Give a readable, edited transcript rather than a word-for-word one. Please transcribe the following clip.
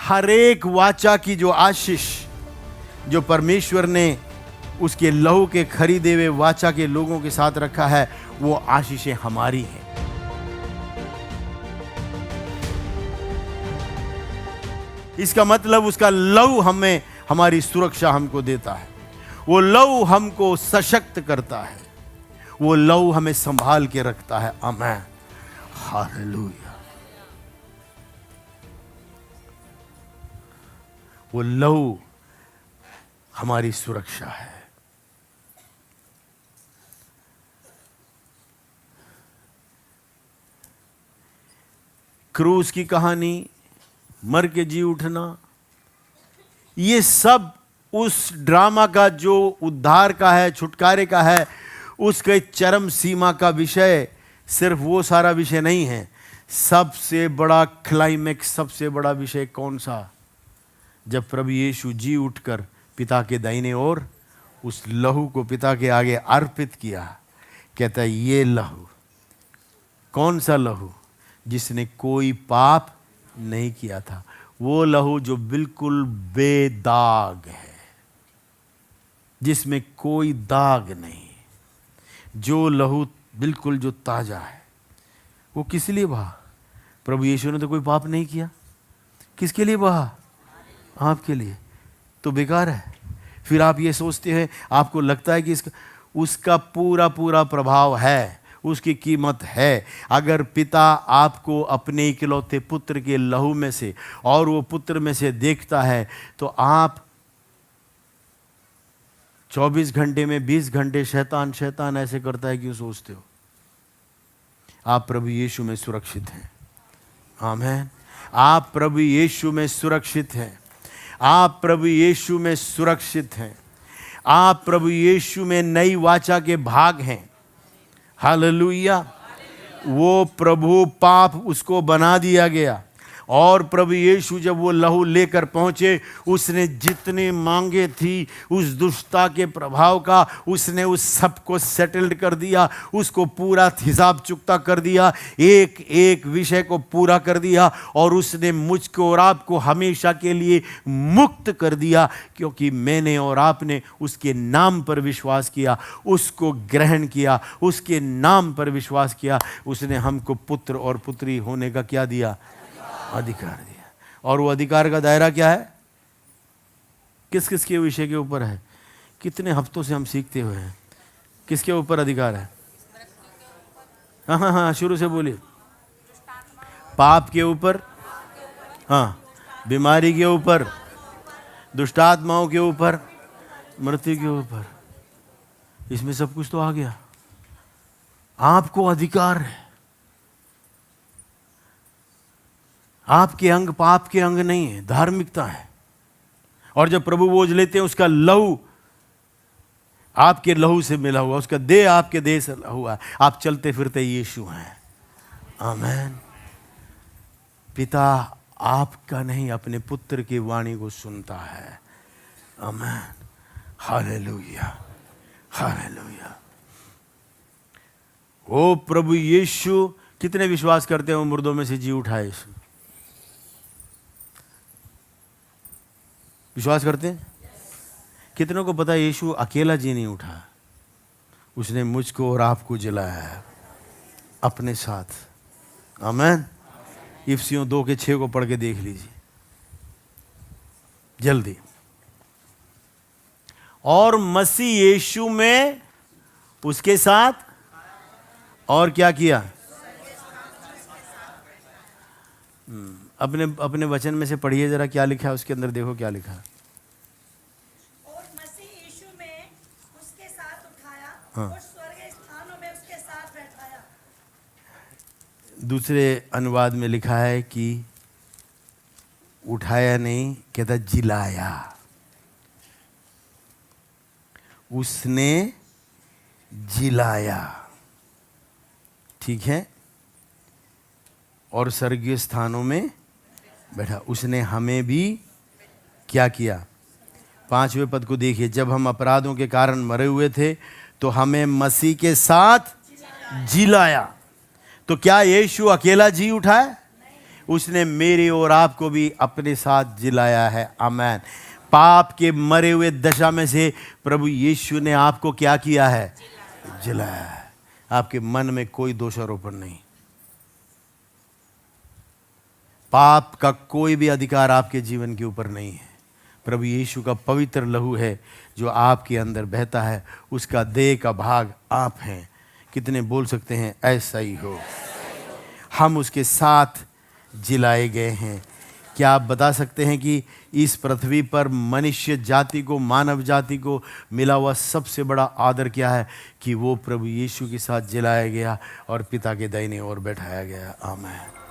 हर एक वाचा की जो आशीष जो परमेश्वर ने उसके लहू के खरीदे हुए वाचा के लोगों के साथ रखा है, वो आशीषें हमारी हैं। इसका मतलब उसका लहू हमें, हमारी सुरक्षा हमको देता है। वो लहू हमको सशक्त करता है। वो लहू हमें संभाल के रखता है। आमीन, हालेलुया। वो लहू हमारी सुरक्षा है। क्रूस की कहानी, मर के जी उठना, ये सब उस ड्रामा का जो उद्धार का है, छुटकारे का है, उसके चरम सीमा का विषय सिर्फ वो सारा विषय नहीं है। सबसे बड़ा क्लाइमेक्स, सबसे बड़ा विषय कौन सा? जब प्रभु यीशु जी उठकर पिता के दाहिने ओर उस लहू को पिता के आगे अर्पित किया। कहता है ये लहू, कौन सा लहू? जिसने कोई पाप नहीं किया था। वो लहू जो बिल्कुल बेदाग है, जिसमें कोई दाग नहीं, जो लहू बिल्कुल जो ताजा है। वो किस लिए बहा? प्रभु यीशु ने तो कोई पाप नहीं किया। किसके लिए बहा? आपके लिए। तो बेकार है। फिर आप ये सोचते हैं, आपको लगता है कि उसका पूरा पूरा प्रभाव है, उसकी कीमत है। अगर पिता आपको अपने इकलौते पुत्र के लहू में से और वो पुत्र में से देखता है, तो आप 24 घंटे में 20 घंटे शैतान शैतान ऐसे करता है, क्यों सोचते हो? आप प्रभु यीशु में सुरक्षित हैं। आमीन। आप प्रभु यीशु में सुरक्षित हैं। आप प्रभु यीशु में सुरक्षित हैं। आप प्रभु यीशु में नई वाचा के भाग हैं। हालेलुया। वो प्रभु पाप उसको बना दिया गया, और प्रभु यीशु जब वो लहू लेकर पहुंचे, उसने जितने मांगे थी उस दुष्टता के प्रभाव का, उसने उस सब को सेटल्ड कर दिया। उसको पूरा हिसाब चुकता कर दिया, एक एक विषय को पूरा कर दिया, और उसने मुझको और आपको हमेशा के लिए मुक्त कर दिया, क्योंकि मैंने और आपने उसके नाम पर विश्वास किया, उसको ग्रहण किया, उसके नाम पर विश्वास किया। उसने हमको पुत्र और पुत्री होने का क्या दिया? अधिकार दिया। और वो अधिकार का दायरा क्या है? किस किस के विषय के ऊपर है? कितने हफ्तों से हम सीखते हुए हैं। किसके ऊपर अधिकार है? हाँ हाँ हाँ, शुरू से बोलिए। पाप के ऊपर, हाँ, बीमारी के ऊपर, दुष्टात्माओं के ऊपर, मृत्यु के ऊपर। इसमें सब कुछ तो आ गया। आपको अधिकार है। आपके अंग पाप के अंग नहीं है, धार्मिकता है। और जब प्रभु बोझ लेते हैं, उसका लहू आपके लहू से मिला हुआ, उसका देह आपके देह से हुआ है। आप चलते फिरते यीशु हैं। आमीन। पिता आपका नहीं, अपने पुत्र की वाणी को सुनता है। आमीन, हालेलुया, हालेलुया। ओ प्रभु यीशु, कितने विश्वास करते हैं वो मुर्दों में से जी उठा है? यीशु विश्वास करते हैं? कितनों को पता है यीशु अकेला जी नहीं उठा? उसने मुझको और आपको जलाया है अपने साथ। आमीन। इफिसियों 2:6 को पढ़ के देख लीजिए जल्दी। और मसीह यीशु में उसके साथ और क्या किया? अपने वचन में से पढ़िए जरा, क्या लिखा है उसके अंदर? देखो क्या लिखा है। और मसीह यीशु में उसके साथ उठाया, हाँ। और स्वर्गीय स्थानों में उसके साथ बैठाया। दूसरे अनुवाद में लिखा है कि उठाया नहीं, कहता जिलाया। उसने जिलाया, ठीक है। और स्वर्गीय स्थानों में बैठा। उसने हमें भी क्या किया? 5वें पद को देखिए। जब हम अपराधों के कारण मरे हुए थे, तो हमें मसीह के साथ जिलाया। तो क्या यीशु अकेला जी उठा है? उसने मेरे और आपको भी अपने साथ जिलाया है। आमेन। पाप के मरे हुए दशा में से प्रभु यीशु ने आपको क्या किया है? जिलाया है। आपके मन में कोई दोषारोपण नहीं, पाप का कोई भी अधिकार आपके जीवन के ऊपर नहीं है। प्रभु यीशु का पवित्र लहू है जो आपके अंदर बहता है, उसका देह का भाग आप हैं। कितने बोल सकते हैं ऐसा ही हो? हम उसके साथ जिलाए गए हैं। क्या आप बता सकते हैं कि इस पृथ्वी पर मनुष्य जाति को, मानव जाति को मिला हुआ सबसे बड़ा आदर क्या है? कि वो प्रभु यीशु के साथ जिलाया गया और पिता के दाहिने ओर बैठाया गया। आमीन।